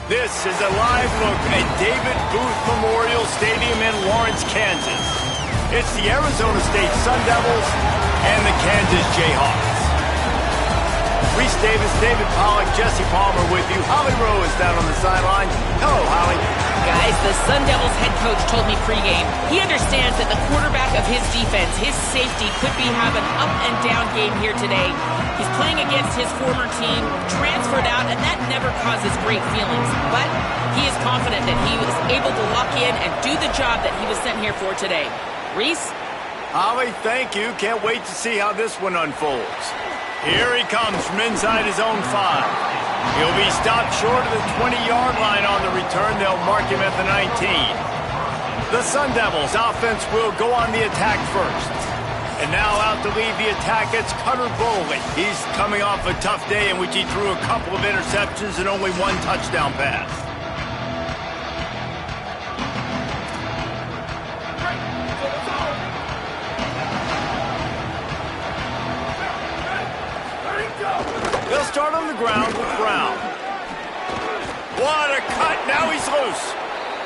This is a live look at David Booth Memorial Stadium in Lawrence, Kansas. It's the Arizona State Sun Devils and the Kansas Jayhawks. Reese Davis, David Pollack, Jesse Palmer with you. Holly Rowe is down on the sideline. Hello, Holly. Guys, the Sun Devils head coach told me pregame he understands that the quarterback of his defense, his safety, could be having an up-and-down game here today. He's playing against his former team, transferred out, and that never causes great feelings. But he is confident that he was able to lock in and do the job that he was sent here for today. Reese? Holly, thank you. Can't wait to see how this one unfolds. Here he comes from inside his own 5. He'll be stopped short of the 20-yard line on the return. They'll mark him at the 19. The Sun Devils offense will go on the attack first. And now out to lead the attack, it's Cutter Boley. He's coming off a tough day in which he threw a couple of interceptions and only 1 touchdown pass. They'll start on the ground with Brown. What a cut! Now he's loose.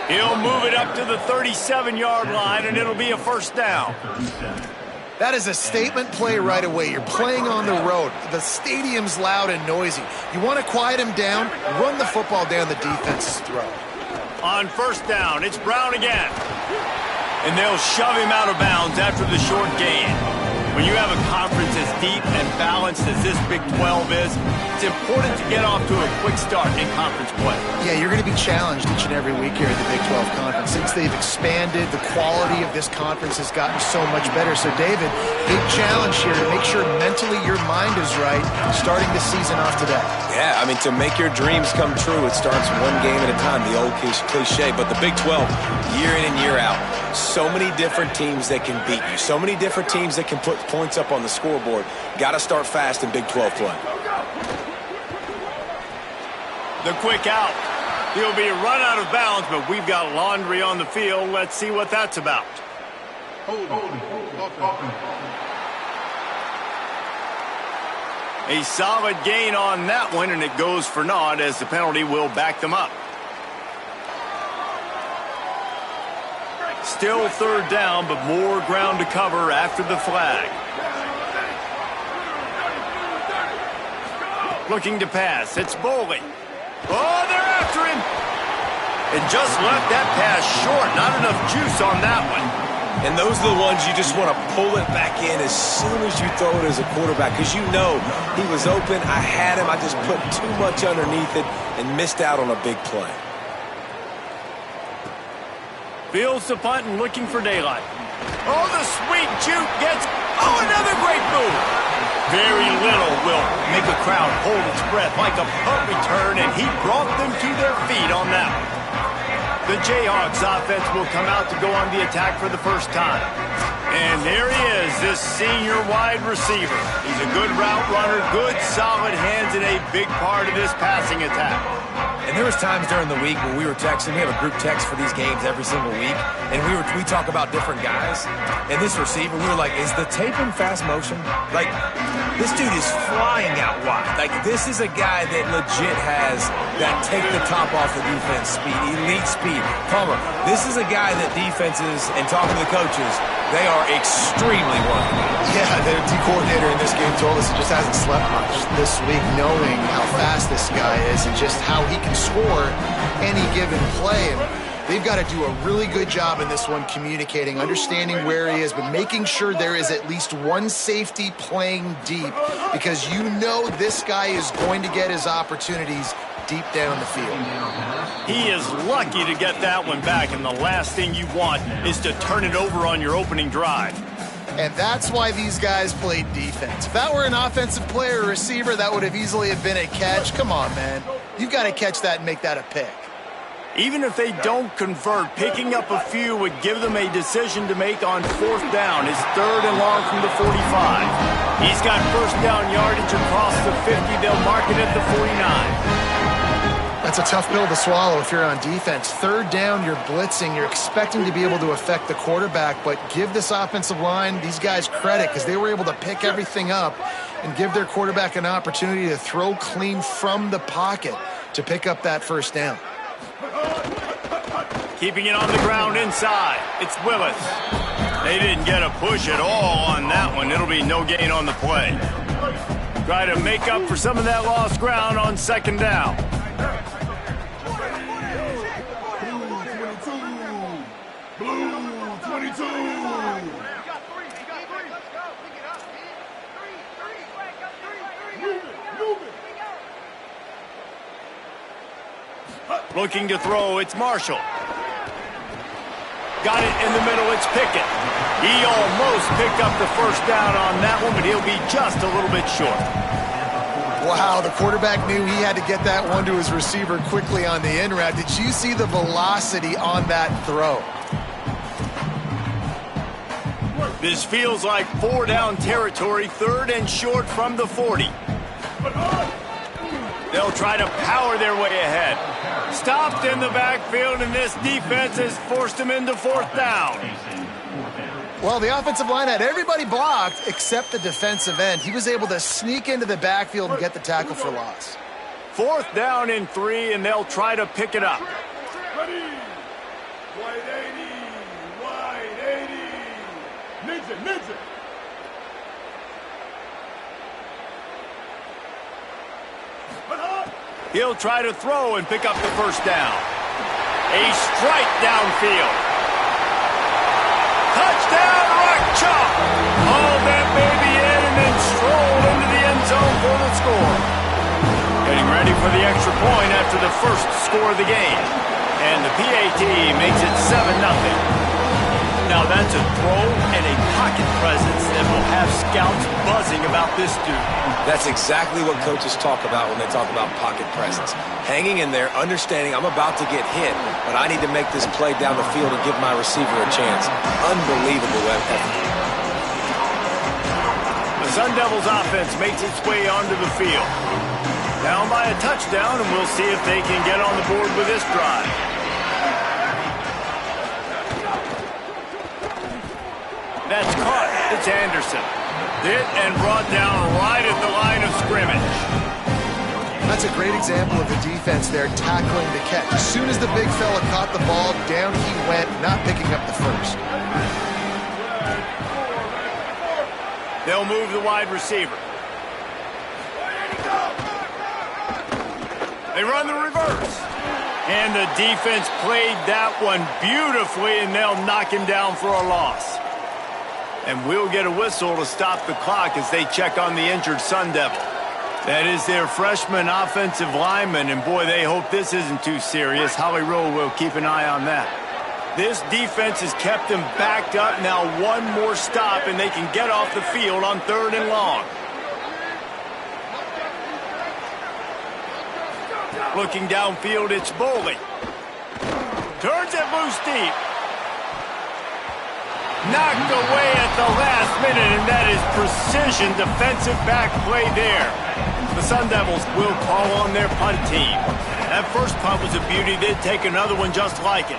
He'll move it up to the 37-yard line, and it'll be a first down. That is a statement play right away. You're playing on the road. The stadium's loud and noisy. You want to quiet him down, run the football down the defense's throat. On first down, it's Brown again. And they'll shove him out of bounds after the short gain. When you have a conference as deep and balanced as this Big 12 is, it's important to get off to a quick start in conference play. Yeah, you're going to be challenged each and every week here at the Big 12 Conference. Since they've expanded, the quality of this conference has gotten so much better. So, David, big challenge here to make sure mentally your mind is right starting the season off today. Yeah, I mean, to make your dreams come true, it starts one game at a time, the old cliche. But the Big 12, year in and year out, so many different teams that can beat you, so many different teams that can put points up on the scoreboard. Got to start fast in Big 12 play. The quick out. He'll be run out of bounds, but we've got laundry on the field. Let's see what that's about. A solid gain on that one, and it goes for naught as the penalty will back them up. Still third down, but more ground to cover after the flag. Looking to pass. It's Boley. Oh, they're after him. And just left that pass short. Not enough juice on that one. And those are the ones you just want to pull it back in as soon as you throw it as a quarterback, because you know he was open. I had him. I just put too much underneath it and missed out on a big play. Fields the punt and looking for daylight. Oh, the sweet juke gets... Oh, another great move. Very little will make a crowd hold its breath like a punt return, and he brought them to their feet on that one. The Jayhawks offense will come out to go on the attack for the first time. And there he is, this senior wide receiver. He's a good route runner, good solid hands, and a big part of this passing attack. And there was times during the week when we were texting. We have a group text for these games every single week, and we talk about different guys. And this receiver, we were like, is the tape in fast motion? Like, this dude is flying out wide. Like, this is a guy that legit has that take the top off the defense speed, elite speed. Palmer, this is a guy that defenses, and talking to the coaches, they are extremely worried about. Yeah, the D coordinator in this game told us he just hasn't slept much this week, knowing how fast this guy is and just how he can score any given play. And they've got to do a really good job in this one communicating, understanding where he is, but making sure there is at least one safety playing deep, because you know this guy is going to get his opportunities deep down the field. He is lucky to get that one back, and the last thing you want is to turn it over on your opening drive. And that's why these guys played defense. If that were an offensive player or receiver, that would have easily have been a catch. Come on, man. You've got to catch that and make that a pick. Even if they don't convert, picking up a few would give them a decision to make on fourth down. His third and long from the 45. He's got first down yardage across the 50. They'll mark it at the 49. That's a tough pill to swallow if you're on defense. Third down, you're blitzing. You're expecting to be able to affect the quarterback, but give this offensive line, these guys, credit, because they were able to pick everything up and give their quarterback an opportunity to throw clean from the pocket to pick up that first down. Keeping it on the ground inside. It's Willis. They didn't get a push at all on that one. It'll be no gain on the play. Try to make up for some of that lost ground on second down. Blue 22. Looking to throw, it's Marshall. Got it in the middle, it's Pickett. He almost picked up the first down on that one, but he'll be just a little bit short. Wow, the quarterback knew he had to get that one to his receiver quickly on the in route. Did you see the velocity on that throw? This feels like 4-down territory, 3rd and short from the 40. They'll try to power their way ahead. Stopped in the backfield, and this defense has forced them into 4th down. Well, the offensive line had everybody blocked except the defensive end. He was able to sneak into the backfield and get the tackle for loss. 4th down and 3, and they'll try to pick it up. Ready. Wide 80. Wide 80. Ninja. He'll try to throw and pick up the first down. A strike downfield. Touchdown, Rock Chalk. Haul that baby in and then stroll into the end zone for the score. Getting ready for the extra point after the first score of the game. And the PAT makes it 7-0. Now that's a throw and a pocket presence that will have scouts buzzing about this dude. That's exactly what coaches talk about when they talk about pocket presence. Hanging in there, understanding I'm about to get hit, but I need to make this play down the field and give my receiver a chance. Unbelievable effort. The Sun Devils offense makes its way onto the field. Down by a touchdown, and we'll see if they can get on the board with this drive. That's caught. It's Anderson. Hit and brought down right at the line of scrimmage. That's a great example of the defense there tackling the catch. As soon as the big fella caught the ball, down he went, not picking up the first. They'll move the wide receiver. They run the reverse. And the defense played that one beautifully, and they'll knock him down for a loss. And we'll get a whistle to stop the clock as they check on the injured Sun Devil. That is their freshman offensive lineman, and boy, they hope this isn't too serious. Holly Rowe will keep an eye on that. This defense has kept them backed up. Now one more stop, and they can get off the field on 3rd and long. Looking downfield, it's Boley. Turns it loose deep. Knocked away at the last minute, and that is precision defensive back play there. The Sun Devils will call on their punt team. That first punt was a beauty. They'd take another one just like it.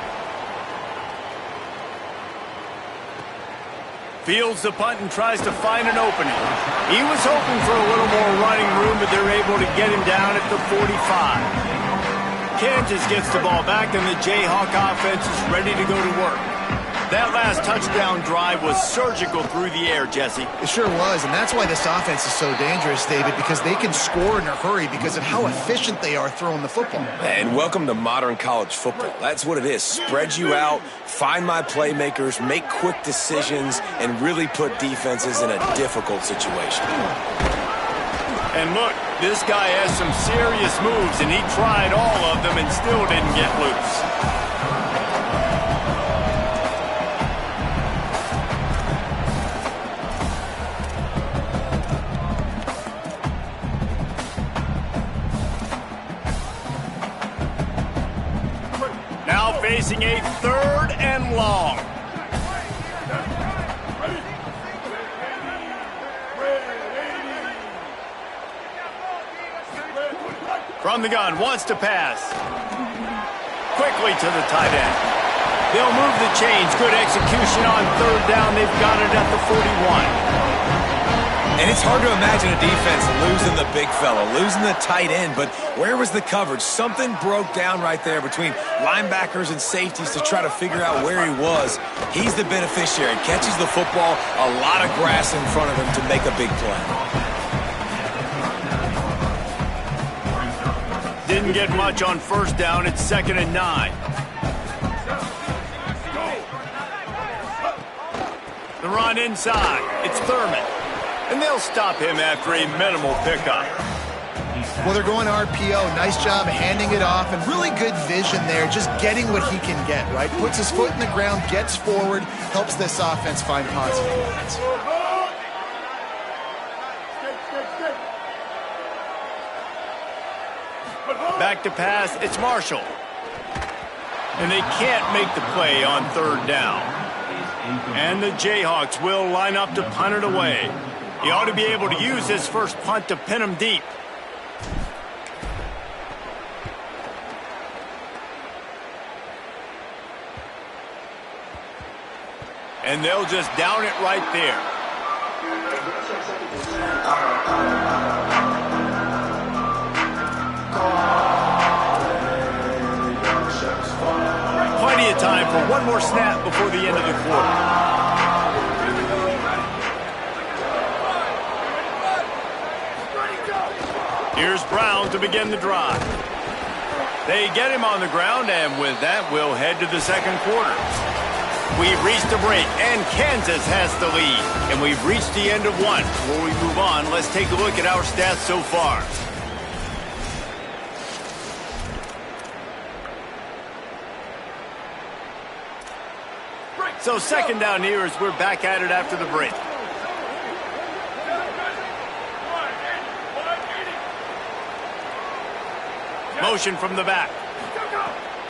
Fields the punt and tries to find an opening. He was hoping for a little more running room, but they're able to get him down at the 45. Kansas gets the ball back, and the Jayhawk offense is ready to go to work. That last touchdown drive was surgical through the air, Jesse. It sure was, and that's why this offense is so dangerous, David, because they can score in a hurry because of how efficient they are throwing the football. And welcome to modern college football. That's what it is. Spread you out, find my playmakers, make quick decisions, and really put defenses in a difficult situation. And look, this guy has some serious moves, and he tried all of them and still didn't get loose. Now facing a 3rd and long. From the gun, wants to pass. Quickly to the tight end. They'll move the chains. Good execution on 3rd down. They've got it at the 41. And it's hard to imagine a defense losing the big fella, losing the tight end, but where was the coverage? Something broke down right there between linebackers and safeties to try to figure out where he was. He's the beneficiary. Catches the football, a lot of grass in front of him to make a big play. Didn't get much on first down. It's 2nd and 9. The run inside. It's Thurman. And they'll stop him after a minimal pickup. Well, they're going RPO. Nice job handing it off, and really good vision there, just getting what he can get, right? Puts his foot in the ground, gets forward, helps this offense find positive lines. Back to pass, it's Marshall. And they can't make the play on 3rd down. And the Jayhawks will line up to punt it away. He ought to be able to use his first punt to pin him deep. And they'll just down it right there. Plenty of time for one more snap before the end of the quarter. Here's Brown to begin the drive. They get him on the ground, and with that, we'll head to the 2nd quarter. We've reached a break, and Kansas has the lead. And we've reached the end of one. Before we move on, let's take a look at our stats so far. So 2nd down here as we're back at it after the break. Motion from the back.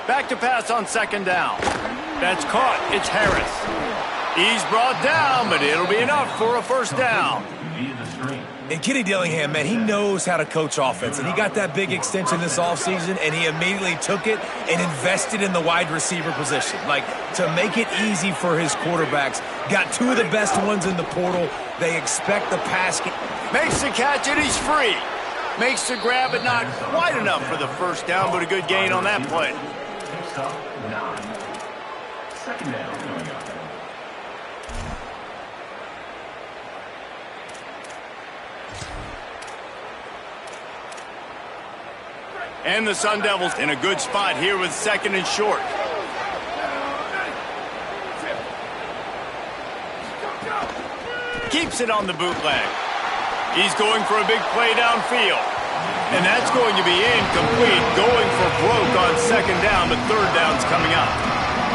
Back to pass on 2nd down. That's caught. It's Harris. He's brought down, but it'll be enough for a first down. And Kenny Dillingham, man, he knows how to coach offense. And he got that big extension this offseason, and he immediately took it and invested in the wide receiver position. Like, to make it easy for his quarterbacks. Got 2 of the best ones in the portal. They expect the pass game. Makes the catch, and he's free. Makes the grab, but not quite enough for the first down, but a good gain on that play. 2nd down. And the Sun Devils in a good spot here with 2nd and short. Keeps it on the bootleg. He's going for a big play downfield. And that's going to be incomplete. Going for broke on 2nd down, but 3rd down's coming up.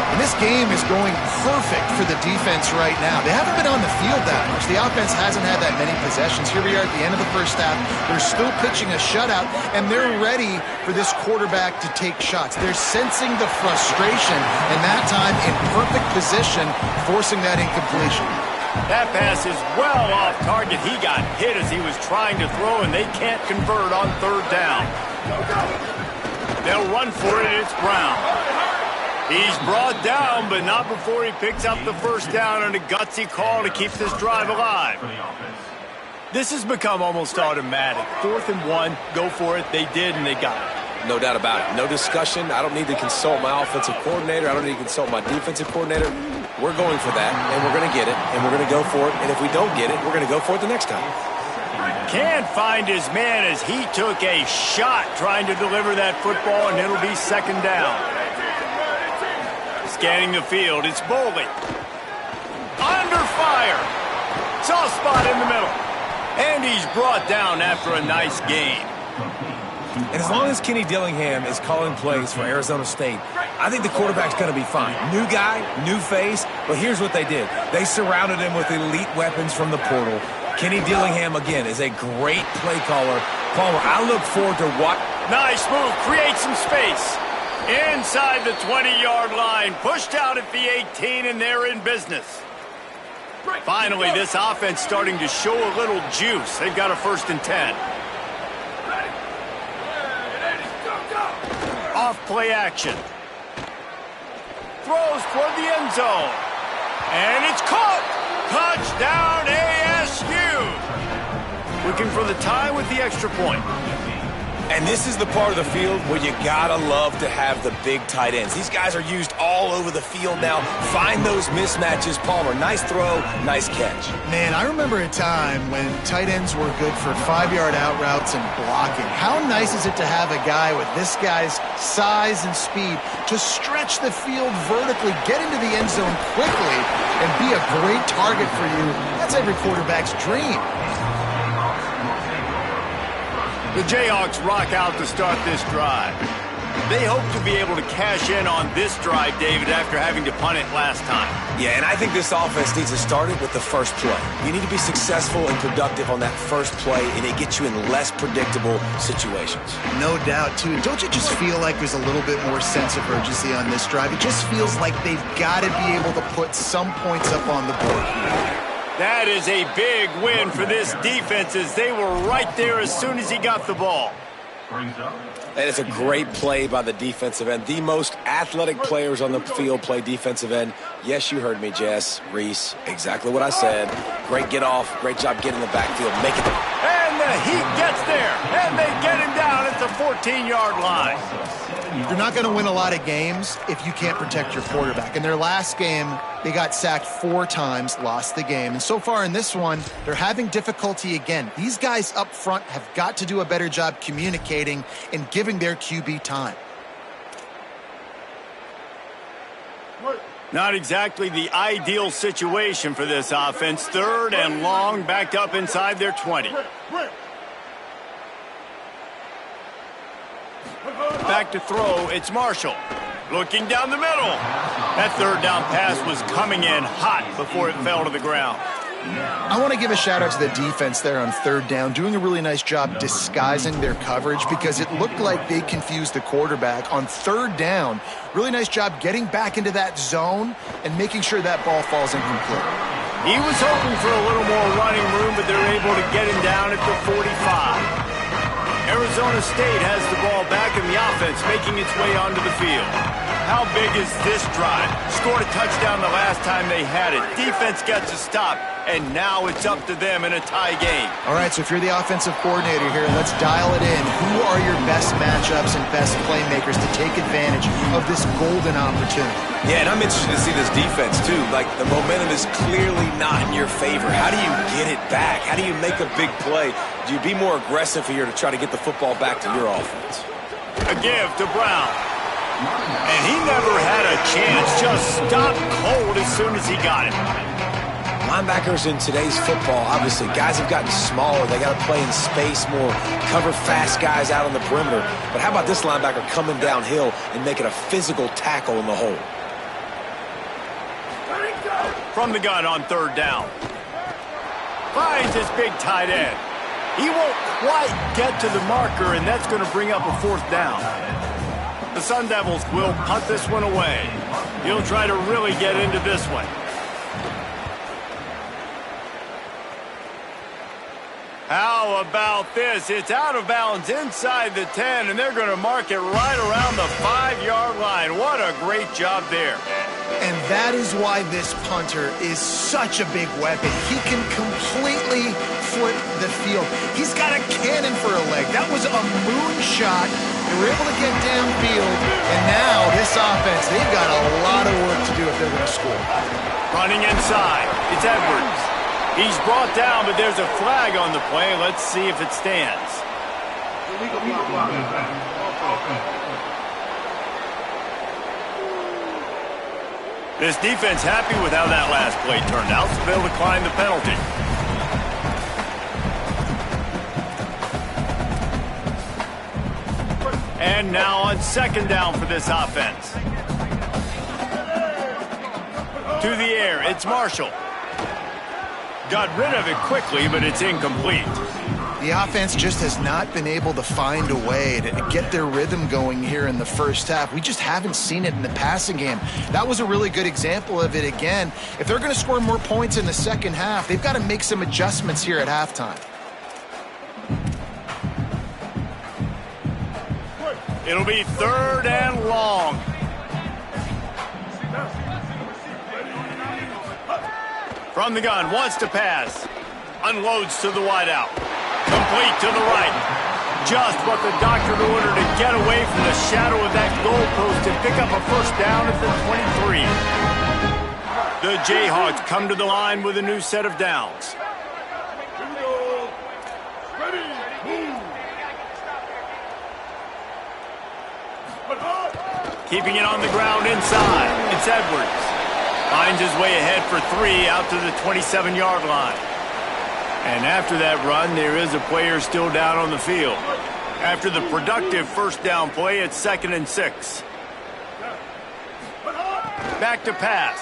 And this game is going perfect for the defense right now. They haven't been on the field that much. The offense hasn't had that many possessions. Here we are at the end of the first half. They're still pitching a shutout, and they're ready for this quarterback to take shots. They're sensing the frustration, and that time in perfect position, forcing that incompletion. That pass is well off target. He got hit as he was trying to throw, and they can't convert on 3rd down. They'll run for it. It's Brown. He's brought down, but not before he picks up the first down on a gutsy call to keep this drive alive. This has become almost automatic. 4th and 1, go for it. They did, and they got it. No doubt about it. No discussion. I don't need to consult my offensive coordinator. I don't need to consult my defensive coordinator. We're going for that, and we're going to get it, and we're going to go for it. And if we don't get it, we're going to go for it the next time. Can't find his man as he took a shot trying to deliver that football, and it'll be 2nd down. Scanning the field, it's Boley. Under fire. Soft spot in the middle. And he's brought down after a nice gain. And as long as Kenny Dillingham is calling plays for Arizona State, I think the quarterback's going to be fine. New guy, new face, but here's what they did. They surrounded him with elite weapons from the portal. Kenny Dillingham, again, is a great play caller. Palmer, I look forward to what... Nice move, create some space. Inside the 20-yard line, pushed out at the 18, and they're in business. Finally, this offense starting to show a little juice. They've got a 1st and 10. Off play action. Throws toward the end zone. And it's caught. Touchdown ASU. looking for the tie with the extra point. And this is the part of the field where you gotta love to have the big tight ends. These guys are used all over the field now. Find those mismatches. Palmer, nice throw, nice catch. Man, I remember a time when tight ends were good for 5-yard out routes and blocking. How nice is it to have a guy with this guy's size and speed to stretch the field vertically, get into the end zone quickly, and be a great target for you? That's every quarterback's dream. The Jayhawks rock out to start this drive. They hope to be able to cash in on this drive, David, after having to punt it last time. Yeah, and I think this offense needs to start it with the first play. You need to be successful and productive on that first play, and it gets you in less predictable situations. No doubt, too. Don't you just feel like there's a little bit more sense of urgency on this drive? It just feels like they've got to be able to put some points up on the board here. That is a big win for this defense as they were right there as soon as he got the ball. That is a great play by the defensive end. The most athletic players on the field play defensive end. Yes, you heard me, Jess, Reese. Exactly what I said. Great get off. Great job getting the backfield. Make it. And the Heat gets there. And they get him down at the 14-yard line. You're not going to win a lot of games if you can't protect your quarterback. In their last game, they got sacked 4 times, lost the game. And so far in this one, they're having difficulty again. These guys up front have got to do a better job communicating and giving their QB time. Not exactly the ideal situation for this offense. 3rd and long, backed up inside their 20. Back to throw, it's Marshall. Looking down the middle. That 3rd down pass was coming in hot before it fell to the ground. I want to give a shout out to the defense there on 3rd down, doing a really nice job disguising their coverage because it looked like they confused the quarterback on 3rd down. Really nice job getting back into that zone and making sure that ball falls incomplete. He was hoping for a little more running room, but they're able to get him down at the 45. Arizona State has the ball back in the offense, making its way onto the field. How big is this drive? Scored a touchdown the last time they had it. Defense gets a stop, and now it's up to them in a tie game. All right, so if you're the offensive coordinator here, let's dial it in. Who are your best matchups and best playmakers to take advantage of this golden opportunity? Yeah, and I'm interested to see this defense, too. Like, the momentum is clearly not in your favor. How do you get it back? How do you make a big play? Do you be more aggressive here to try to get the football back to your offense? A give to Brown. And he never had a chance. Just stopped cold as soon as he got it. Linebackers in today's football, obviously, guys have gotten smaller. They got to play in space more, cover fast guys out on the perimeter. But how about this linebacker coming downhill and making a physical tackle in the hole? From the gun on 3rd down. Finds his big tight end. He won't quite get to the marker, and that's going to bring up a 4th down. The Sun Devils will punt this one away. He'll try to really get into this one. How about this? It's out of bounds inside the 10, and they're going to mark it right around the 5-yard line. What a great job there. And that is why this punter is such a big weapon. He can completely flip the field. He's got a cannon for a leg. That was a moonshot. They were able to get downfield, and now this offense, they've got a lot of work to do if they're going to score. Running inside, it's Edwards. He's brought down, but there's a flag on the play. Let's see if it stands. This defense happy with how that last play turned out, so they'll decline the penalty. And now on 2nd down for this offense. To the air, it's Marshall. Got rid of it quickly, but it's incomplete. The offense just has not been able to find a way to get their rhythm going here in the first half. We just haven't seen it in the passing game. That was a really good example of it again. If they're going to score more points in the second half, they've got to make some adjustments here at halftime. It'll be 3rd and long. From the gun, wants to pass. Unloads to the wideout. Complete to the right. Just what the doctor ordered to get away from the shadow of that goalpost and pick up a first down at the 23. The Jayhawks come to the line with a new set of downs. Here we go. Ready, move. Keeping it on the ground inside. It's Edwards. Finds his way ahead for 3 out to the 27-yard line. And after that run, there is a player still down on the field. After the productive first down play, it's 2nd and 6. Back to pass.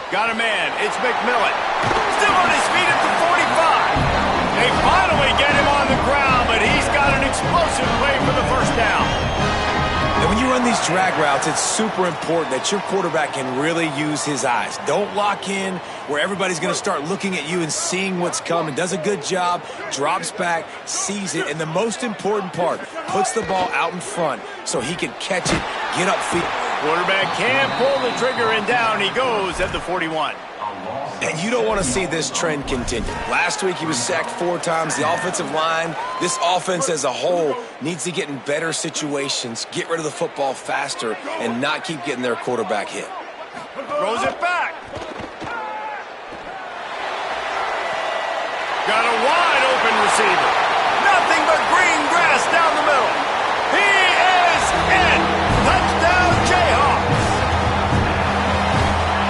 Got a man. It's McMillan. Still on his feet at the 45. They finally get him on the ground, but he's got an explosive play for the first down. And when you run these drag routes, it's super important that your quarterback can really use his eyes. Don't lock in where everybody's going to start looking at you and seeing what's coming. Does a good job, drops back, sees it, and the most important part, puts the ball out in front so he can catch it, get upfield. Quarterback can't pull the trigger, and down he goes at the 41. And you don't want to see this trend continue. Last week he was sacked 4 times. The offensive line, this offense as a whole, needs to get in better situations, get rid of the football faster, and not keep getting their quarterback hit. Throws it back. Got a wide open receiver. Nothing but green grass down the middle. He is in. Touchdown Jayhawks.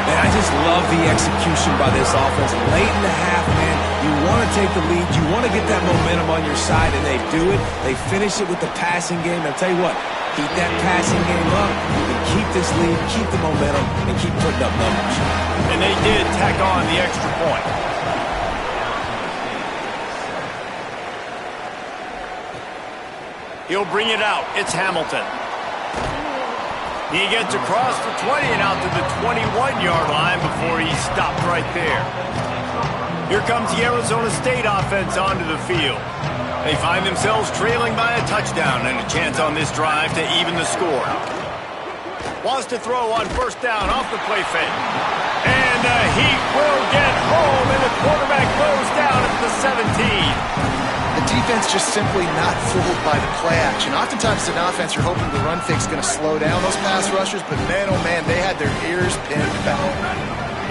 Man, I just love the execution by this offense. Late in the half, man, you want to take the lead. You want to get that momentum on your side, and they do it. They finish it with the passing game. I'll tell you what, keep that passing game up. You can keep this lead, keep the momentum, and keep putting up numbers. And they did tack on the extra point. He'll bring it out. It's Hamilton. He gets across for 20 and out to the 21-yard line before he's stopped right there. Here comes the Arizona State offense onto the field. They find themselves trailing by a touchdown and a chance on this drive to even the score. Wants to throw on first down off the play fake. And he will get home, and the quarterback goes down at the 17. The defense just simply not fooled by the play action. Oftentimes, as an offense, you're hoping the run fake's going to slow down those pass rushers, but man, oh man, they had their ears pinned back.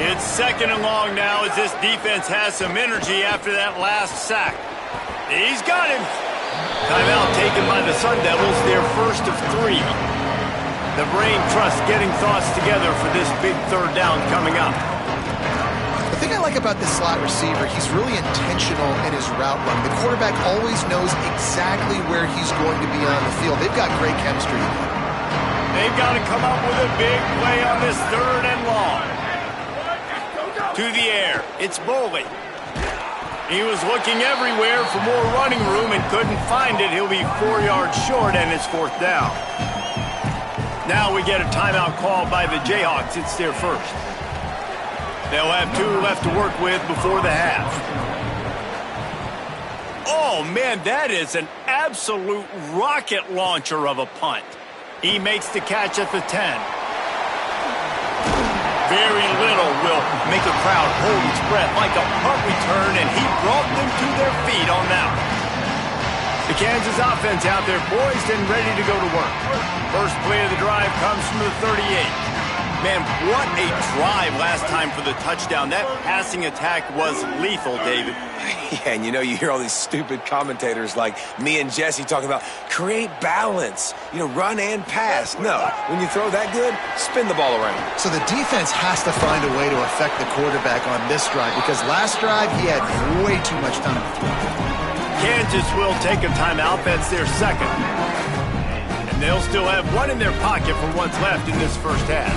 It's 2nd and long now as this defense has some energy after that last sack. He's got him. Timeout taken by the Sun Devils, their first of 3. The brain trust getting thoughts together for this big third down coming up. The thing I like about this slot receiver, he's really intentional in his route run. The quarterback always knows exactly where he's going to be on the field. They've got great chemistry. They've got to come up with a big play on this 3rd and long. To the air, it's Boley. He was looking everywhere for more running room and couldn't find it. He'll be 4 yards short, and it's 4th down. Now we get a timeout called by the Jayhawks. It's their first. They'll have 2 left to work with before the half. Oh, man, that is an absolute rocket launcher of a punt. He makes the catch at the 10. Very little will make a crowd hold its breath like a punt return, and he brought them to their feet on that one. The Kansas offense out there poised and ready to go to work. First play of the drive comes from the 38. Man, what a drive last time for the touchdown. That passing attack was lethal, David. Yeah, and you hear all these stupid commentators like me and Jesse talking about create balance, run and pass. No, when you throw that good, spin the ball around. So the defense has to find a way to affect the quarterback on this drive because last drive he had way too much time to throw. Kansas will take a timeout. That's their second. And they'll still have 1 in their pocket for what's left in this first half.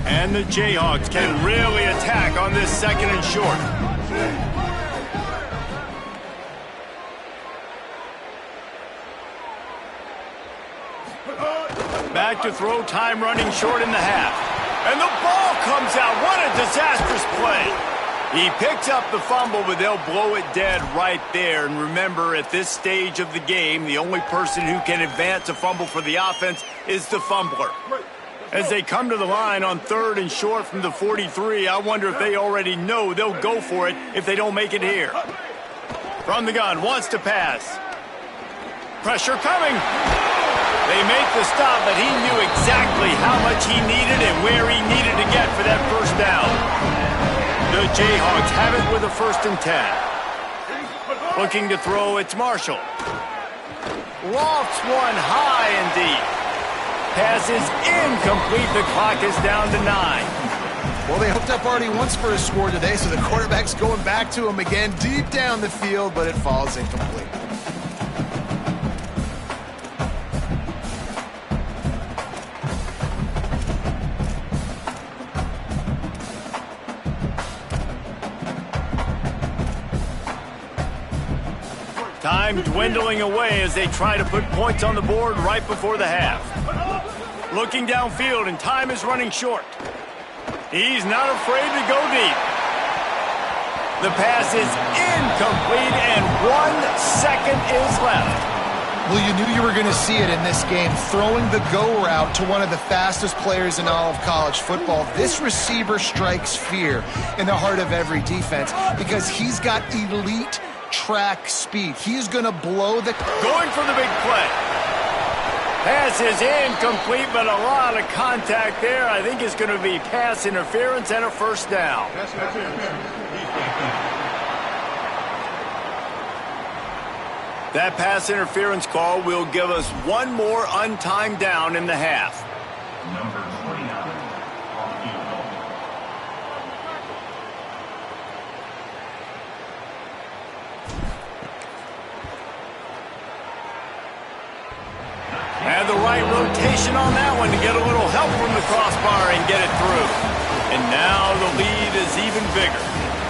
And the Jayhawks can really attack on this 2nd and short. Back to throw, time running short in the half. And the ball comes out. What a disastrous play. He picks up the fumble, but they'll blow it dead right there. And remember, at this stage of the game, the only person who can advance a fumble for the offense is the fumbler. As they come to the line on 3rd and short from the 43, I wonder if they already know they'll go for it if they don't make it here. From the gun, wants to pass. Pressure coming. They make the stop, but he knew exactly how much he needed and where he needed to get for that first down. The Jayhawks have it with a 1st and 10. Looking to throw, it's Marshall. Lofts one high and deep. Pass is incomplete. The clock is down to 9. Well, they hooked up already once for a score today, so the quarterback's going back to him again deep down the field, but it falls incomplete. Time dwindling away as they try to put points on the board right before the half. Looking downfield, and time is running short. He's not afraid to go deep. The pass is incomplete, and 1 second is left. Well, you knew you were going to see it in this game. Throwing the go route to one of the fastest players in all of college football. This receiver strikes fear in the heart of every defense because he's got elite track speed. He's going to blow the... Going for the big play. Pass is incomplete, but a lot of contact there. I think it's going to be pass interference and a 1st down. That pass interference call will give us one more untimed down in the half. Number 29 on field goal. Had the right rotation on that one to get a little help from the crossbar and get it through. And now the lead is even bigger.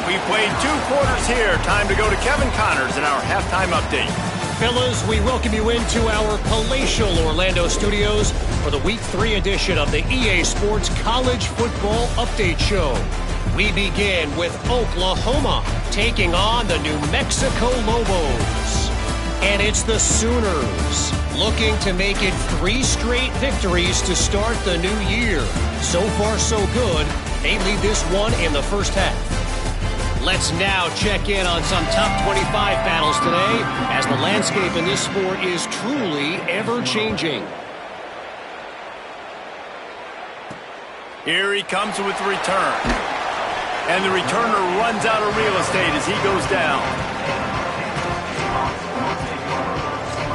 We played 2 quarters here. Time to go to Kevin Connors in our halftime update. Fellas, we welcome you into our palatial Orlando studios for the Week 3 edition of the EA Sports College Football Update Show. We begin with Oklahoma taking on the New Mexico Lobos. And it's the Sooners looking to make it 3 straight victories to start the new year. So far, so good. They lead this one in the first half. Let's now check in on some top 25 battles today as the landscape in this sport is truly ever-changing. Here he comes with the return. And the returner runs out of real estate as he goes down.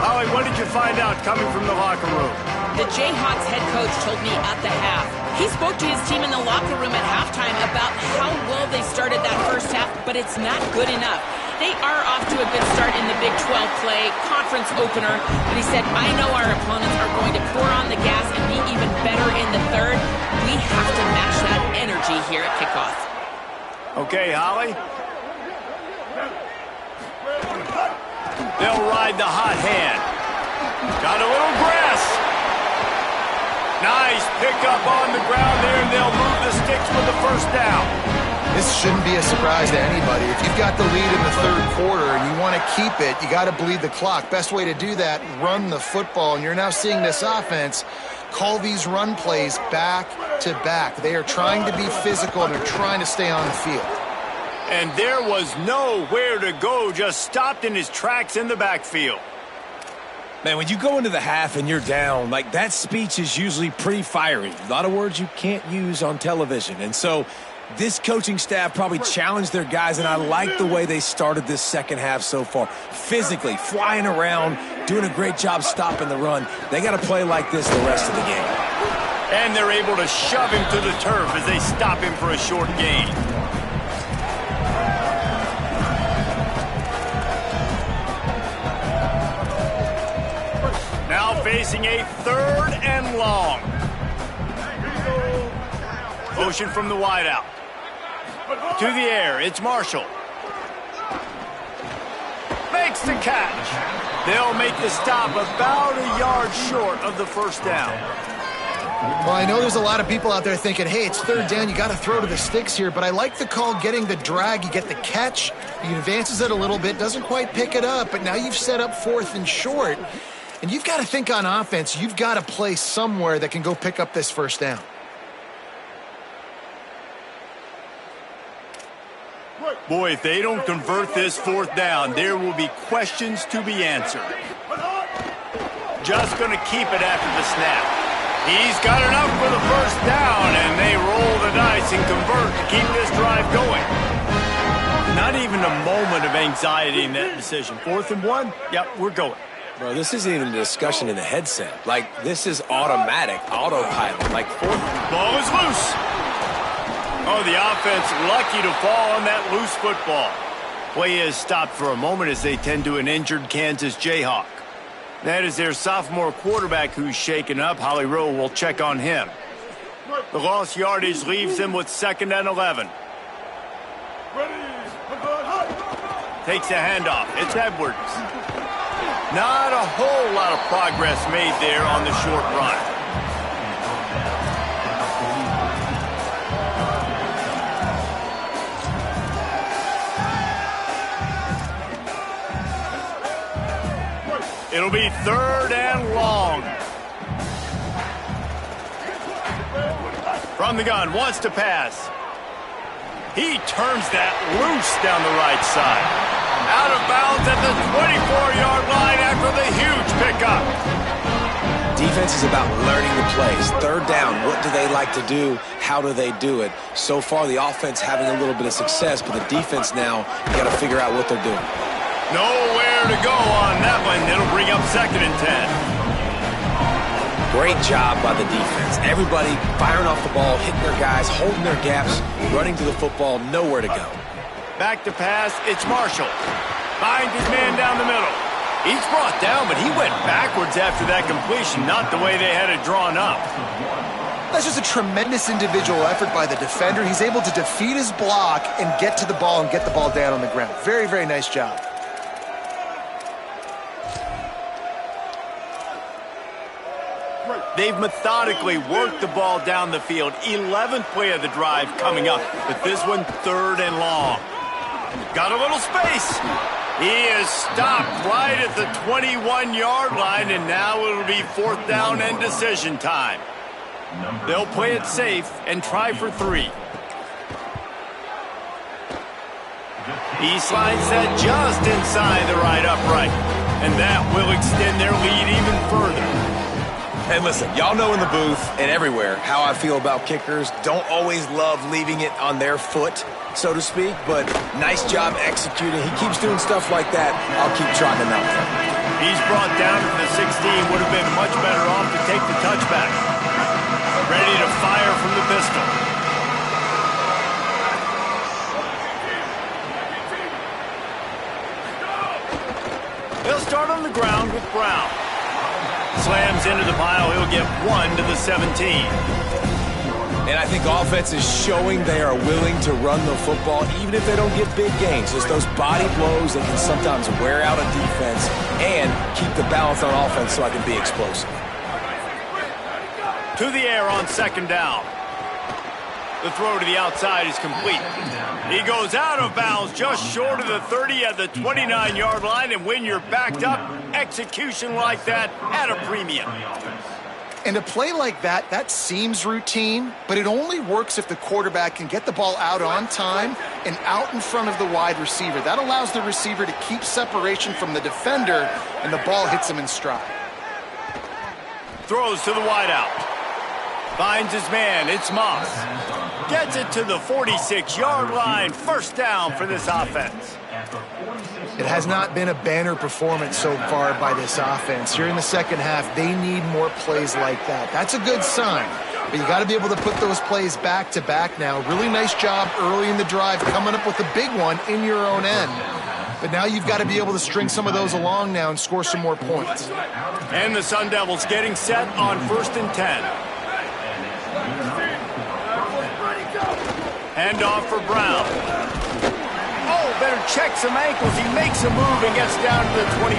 Holly, what did you find out coming from the locker room? The Jayhawks head coach told me at the half. He spoke to his team in the locker room at halftime about how well they started that first half, but it's not good enough. They are off to a good start in the Big 12 play, conference opener, but he said, I know our opponents are going to pour on the gas and be even better in the third. We have to match that energy here at kickoff. Okay, Holly. They'll ride the hot hand. Got a little grass. Nice pickup on the ground there, and they'll move the sticks with the 1st down. This shouldn't be a surprise to anybody. If you've got the lead in the 3rd quarter and you want to keep it, you got to bleed the clock. Best way to do that, run the football. And you're now seeing this offense call these run plays back to back. They are trying to be physical, and they're trying to stay on the field. And there was nowhere to go, just stopped in his tracks in the backfield. Man, when you go into the half and you're down, like that speech is usually pretty fiery. A lot of words you can't use on television. And so this coaching staff probably challenged their guys, and I like the way they started this second half so far. Physically, flying around, doing a great job stopping the run. They got to play like this the rest of the game. And they're able to shove him to the turf as they stop him for a short gain. Now facing a 3rd and long. Motion from the wideout. To the air, it's Marshall. Makes the catch. They'll make the stop about a yard short of the 1st down. Well, I know there's a lot of people out there thinking, hey, it's 3rd down, you got to throw to the sticks here, but I like the call getting the drag. You get the catch, he advances it a little bit, doesn't quite pick it up, but now you've set up 4th and short. And you've got to think on offense, you've got to play somewhere that can go pick up this first down. Boy, if they don't convert this fourth down, there will be questions to be answered. Just going to keep it after the snap. He's got enough for the first down, and they roll the dice and convert to keep this drive going. Not even a moment of anxiety in that decision. 4th and 1, yep, we're going. Bro, this isn't even a discussion in the headset. Like, this is automatic, autopilot. Like, ball is loose. Oh, the offense lucky to fall on that loose football. Play is stopped for a moment as they tend to an injured Kansas Jayhawk. That is their sophomore quarterback who's shaken up. Holly Rowe will check on him. The lost yardage leaves them with 2nd and 11. Takes a handoff. It's Edwards. Not a whole lot of progress made there on the short run. It'll be 3rd and long. From the gun, wants to pass. He turns that loose down the right side. Out of bounds at the 24-yard line after the huge pickup. defense is about learning the plays. 3rd down, what do they like to do? How do they do it? So far, the offense having a little bit of success, but the defense now, you got to figure out what they're doing. Nowhere to go on that one. It'll bring up 2nd and 10. Great job by the defense. Everybody firing off the ball, hitting their guys, holding their gaps, running to the football, nowhere to go. Back to pass, it's Marshall. Finds his man down the middle. He's brought down, but he went backwards after that completion, not the way they had it drawn up. That's just a tremendous individual effort by the defender. He's able to defeat his block and get to the ball and get the ball down on the ground. Very, very nice job. They've methodically worked the ball down the field. 11th play of the drive coming up, but this one 3rd and long. Got a little space. He is stopped right at the 21-yard line, and now it'll be 4th down and decision time. They'll play it safe and try for 3. He slides that just inside the right upright, and that will extend their lead even further. And listen, y'all know in the booth and everywhere how I feel about kickers. Don't always love leaving it on their foot, so to speak, but nice job executing. He keeps doing stuff like that. I'll keep trotting him out there. He's brought down to the 16. Would have been much better off to take the touchback. Ready to fire from the pistol. They'll start on the ground with Brown. Slams into the pile. He'll get 1 to the 17. And I think offense is showing they are willing to run the football, even if they don't get big gains. Just those body blows that can sometimes wear out a defense and keep the balance on offense so I can be explosive. To the air on 2nd down. The throw to the outside is complete. He goes out of bounds just short of the 30 at the 29-yard line, and when you're backed up, execution like that at a premium. And a play like that, that seems routine, but it only works if the quarterback can get the ball out on time and out in front of the wide receiver. That allows the receiver to keep separation from the defender, and the ball hits him in stride. Throws to the wideout. Finds his man. It's Moss. Gets it to the 46-yard line. 1st down for this offense. It has not been a banner performance so far by this offense. Here in the second half, they need more plays like that. That's a good sign, but you got to be able to put those plays back to back now. Really nice job early in the drive, coming up with a big one in your own end. But now you've got to be able to string some of those along now and score some more points. And the Sun Devils getting set on 1st and 10. Handoff for Brown. Oh, better check some ankles. He makes a move and gets down to the 24.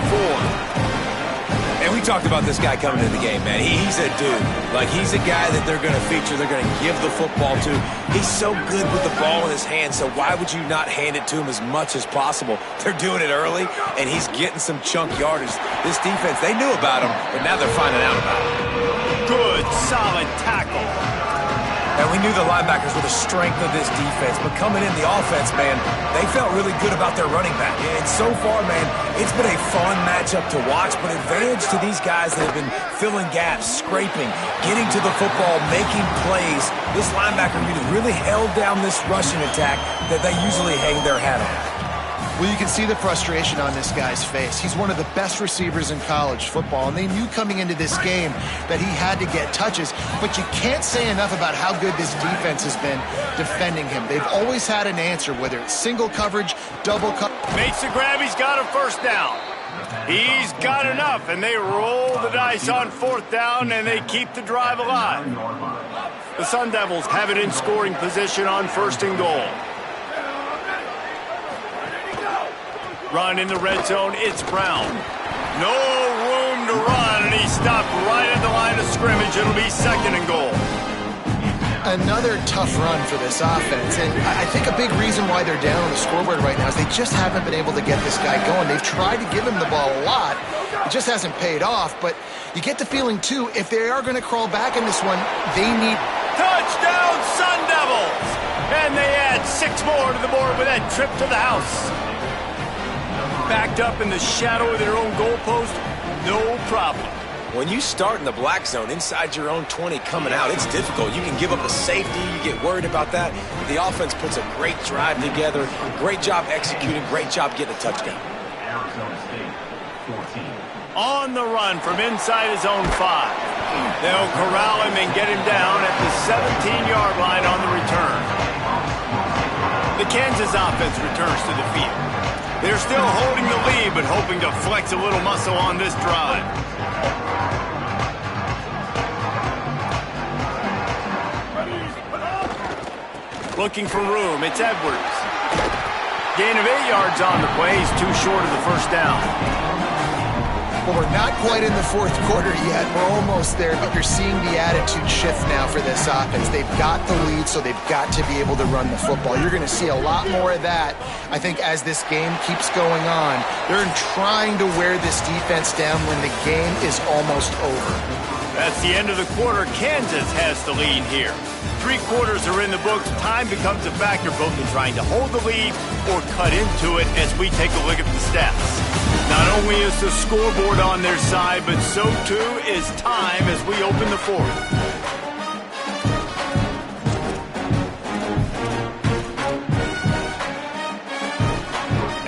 And we talked about this guy coming into the game, man. He's a dude. Like, he's a guy that they're going to feature, they're going to give the football to. He's so good with the ball in his hand, so why would you not hand it to him as much as possible? They're doing it early, and he's getting some chunk yardage. This defense, they knew about him, but now they're finding out about him. Good, solid tackle. And we knew the linebackers were the strength of this defense, but coming in the offense, man, they felt really good about their running back. And so far, man, it's been a fun matchup to watch, but advantage to these guys that have been filling gaps, scraping, getting to the football, making plays. This linebacker unit really held down this rushing attack that they usually hang their hat on. Well, you can see the frustration on this guy's face. He's one of the best receivers in college football, and they knew coming into this game that he had to get touches, but you can't say enough about how good this defense has been defending him. They've always had an answer, whether it's single coverage, double coverage. Makes the grab, he's got a first down. He's got enough, and they roll the dice on fourth down, and they keep the drive alive. The Sun Devils have it in scoring position on first and goal. Run in the red zone, it's Brown. No room to run, and he stopped right at the line of scrimmage. It'll be second and goal. Another tough run for this offense, and I think a big reason why they're down on the scoreboard right now is they just haven't been able to get this guy going. They've tried to give him the ball a lot. It just hasn't paid off, but you get the feeling, too, if they are going to crawl back in this one, they need... Touchdown, Sun Devils! And they add 6 more to the board with that trip to the house. Backed up in the shadow of their own goalpost, no problem. When you start in the black zone inside your own 20 coming out, it's difficult. You can give up a safety, you get worried about that. But the offense puts a great drive together, great job executing, great job getting a touchdown. Arizona State, 14. On the run from inside his own 5. They'll corral him and get him down at the 17-yard line on the return. The Kansas offense returns to the field. They're still holding the lead, but hoping to flex a little muscle on this drive. Looking for room, it's Edwards. Gain of 8 yards on the play. He's too short of the first down. Well, we're not quite in the fourth quarter yet. We're almost there, but you're seeing the attitude shift now for this offense. They've got the lead, so they've got to be able to run the football. You're going to see a lot more of that, I think, as this game keeps going on. They're trying to wear this defense down when the game is almost over. That's the end of the quarter. Kansas has the lead here. 3 quarters are in the books. Time becomes a factor both in trying to hold the lead or cut into it as we take a look at the stats. Not only is the scoreboard on their side, but so too is time as we open the fourth.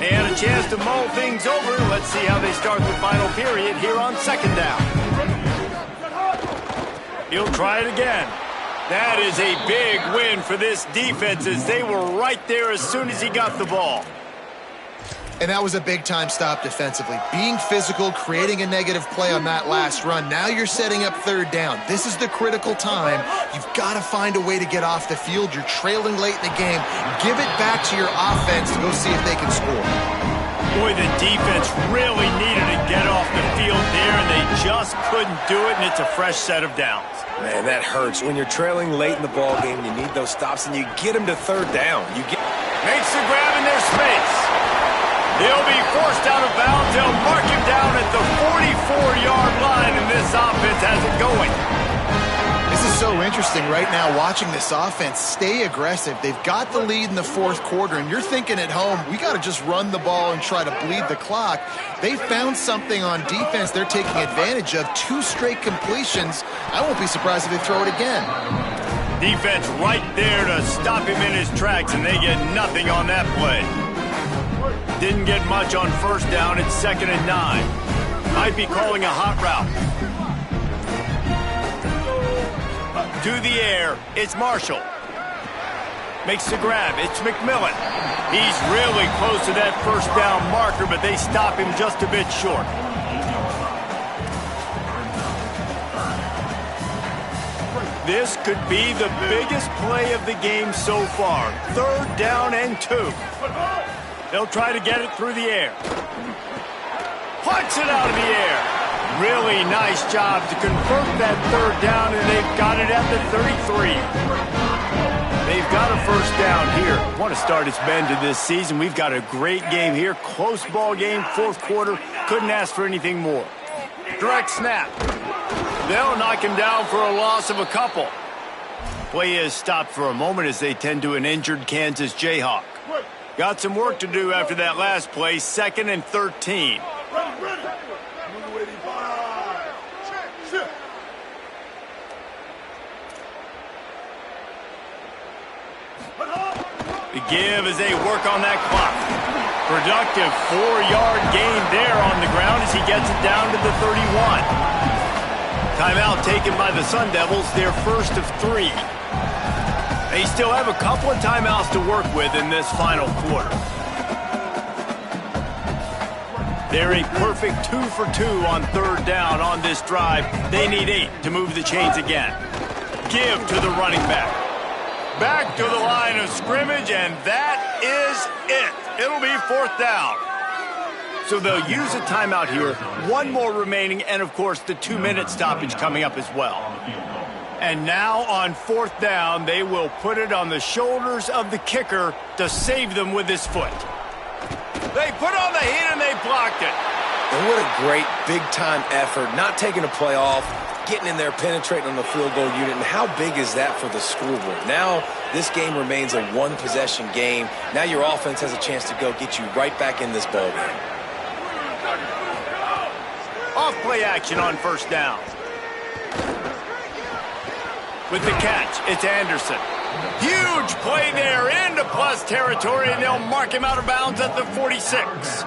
And a chance to mull things over. Let's see how they start the final period here on second down. He'll try it again. That is a big win for this defense as they were right there as soon as he got the ball. And that was a big-time stop defensively. Being physical, creating a negative play on that last run. Now you're setting up third down. This is the critical time. You've got to find a way to get off the field. You're trailing late in the game. Give it back to your offense to go see if they can score. Boy, the defense really needed to get off the field there, and they just couldn't do it, and it's a fresh set of downs. Man, that hurts. When you're trailing late in the ball game, you need those stops, and you get them to third down. Makes the grab in their space. He'll be forced out of bounds. They'll mark him down at the 44-yard line, and this offense has it going. This is so interesting right now, watching this offense stay aggressive. They've got the lead in the fourth quarter, and you're thinking at home, we got to just run the ball and try to bleed the clock. They found something on defense they're taking advantage of. 2 straight completions. I won't be surprised if they throw it again. Defense right there to stop him in his tracks, and they get nothing on that play. Didn't get much on first down. It's 2nd and 9. Might be calling a hot route. To the air, it's Marshall. Makes the grab, it's McMillan. He's really close to that first down marker, but they stop him just a bit short. This could be the biggest play of the game so far. 3rd down and 2. They'll try to get it through the air. Punts it out of the air. Really nice job to convert that third down, and they've got it at the 33. They've got a first down here. What a start it's been to this season. We've got a great game here. Close ball game, fourth quarter. Couldn't ask for anything more. Direct snap. They'll knock him down for a loss of a couple. Play is stopped for a moment as they tend to an injured Kansas Jayhawk. Got some work to do after that last play. 2nd and 13. The give as they work on that clock. Productive 4-yard gain there on the ground as he gets it down to the 31. Timeout taken by the Sun Devils, their first of 3. They still have a couple of timeouts to work with in this final quarter. They're a perfect 2 for 2 on third down on this drive. They need 8 to move the chains again. Give to the running back. Back to the line of scrimmage, and that is it. It'll be 4th down. So they'll use a timeout here. 1 more remaining, and of course the 2-minute stoppage coming up as well. And now on 4th down, they will put it on the shoulders of the kicker to save them with his foot. They put on the heat and they blocked it. And what a great big-time effort, not taking a play off, getting in there, penetrating on the field goal unit. And how big is that for the scoreboard? Now this game remains a 1-possession game. Now your offense has a chance to go get you right back in this ball game. Off play action on first down. With the catch, it's Anderson. Huge play there into plus territory, and they'll mark him out of bounds at the 46.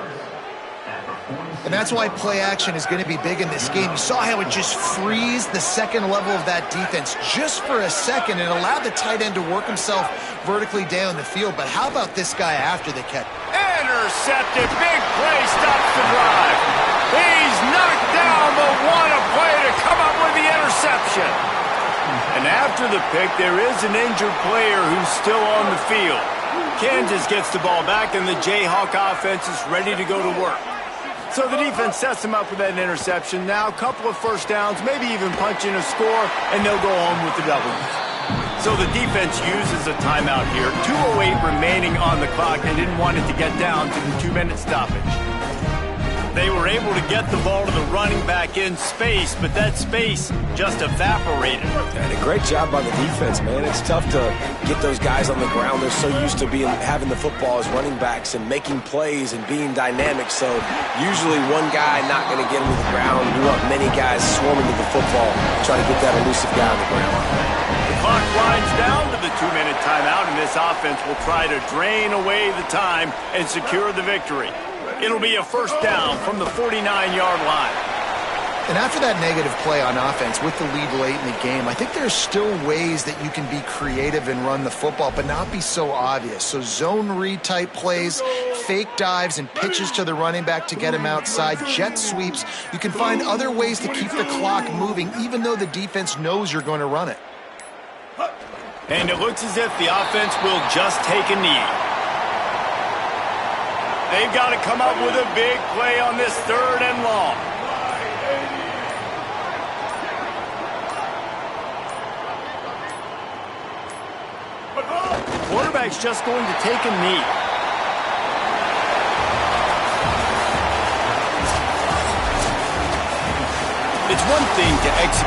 And that's why play action is going to be big in this game. You saw how it just frees the second level of that defense just for a second and allowed the tight end to work himself vertically down the field. But how about this guy after the catch? Intercepted. Big play stops the drive. He's knocked down, but what a play to come up with the interception. And after the pick, there is an injured player who's still on the field. Kansas gets the ball back, and the Jayhawk offense is ready to go to work. So the defense sets them up with that interception. Now a couple of first downs, maybe even punch in a score, and they'll go home with the W. So the defense uses a timeout here. 2:08 remaining on the clock. They didn't want it to get down to the 2-minute stoppage. They were able to get the ball to the running back in space, but that space just evaporated. And a great job by the defense, man. It's tough to get those guys on the ground. They're so used to having the football as running backs and making plays and being dynamic. So usually one guy not going to get him to the ground. You want many guys swarming to the football, trying to get that elusive guy on the ground. The clock winds down to the 2-minute timeout, and this offense will try to drain away the time and secure the victory. It'll be a first down from the 49-yard line. And after that negative play on offense with the lead late in the game, I think there's still ways that you can be creative and run the football, but not be so obvious. So zone read type plays, fake dives and pitches to the running back to get him outside, jet sweeps. You can find other ways to keep the clock moving, even though the defense knows you're going to run it. And it looks as if the offense will just take a knee. They've got to come up with a big play on this 3rd and long. The quarterback's just going to take a knee. It's one thing to execute